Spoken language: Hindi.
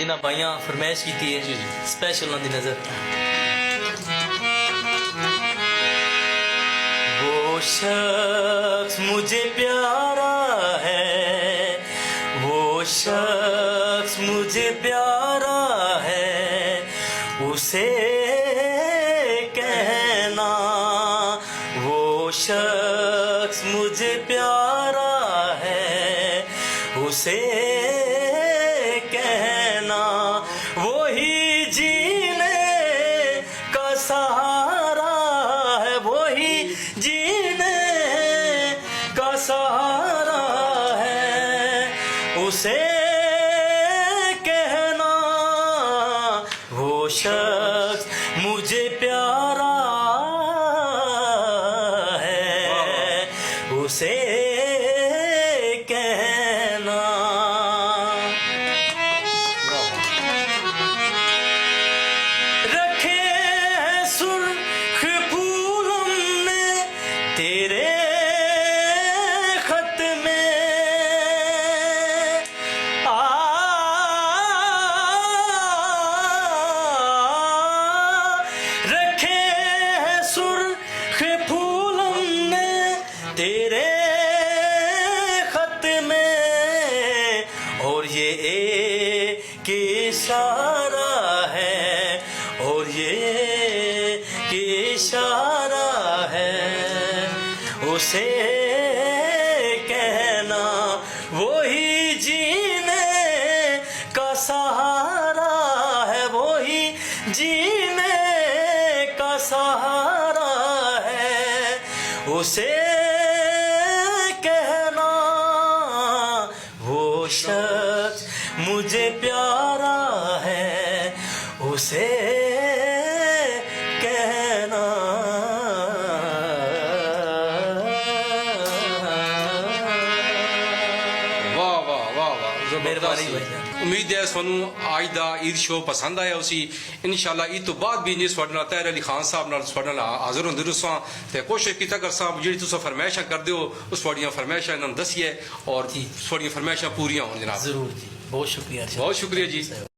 जिन्हें भाइयां फरमाइश की है जी जी स्पेशल उन्होंने नजर वो शख्स मुझे प्यारा है, वो शख्स मुझे प्यारा है, उसे कहना वो शख्स मुझे प्यारा है, उसे कहना वही जीने का सहारा है, वही जीने का सहारा है, उसे कहना वो शख्स मुझे प्यारा है, उसे कहना। रखे हैं सुर्ख फूल हमने तेरे खत में, रखे हैं सुर्ख फूल हमने तेरे खत में, और ये एक इशारा है, और ये इशारा है, उसे कहना वही जीने का सहारा है, वही जीने का सहारा है, उसे कहना वो शख्स मुझे प्यारा है, उसे कहना। वाह वाह वाह वाह मेहरबानी जबरदस्त। भाईजान। उम्मीद है सोनू आज दा ईद शो पसंद आया उसी इंशाल्लाह ईद तो बाद भी जिस वडना तैर अली खान साहब नाल वडना हाजिर होंदे रुसां ते कोशिश कीता करसां जेड़ी तुस फरमाइशां करदे हो उस वडियां फरमाइशां इन्हां नूं दसिए और जी। थोड़ियां फरमाइशां पूरियां होण जनाब। जरूर जी, बहुत शुक्रिया। बहुत शुक्रिया जी।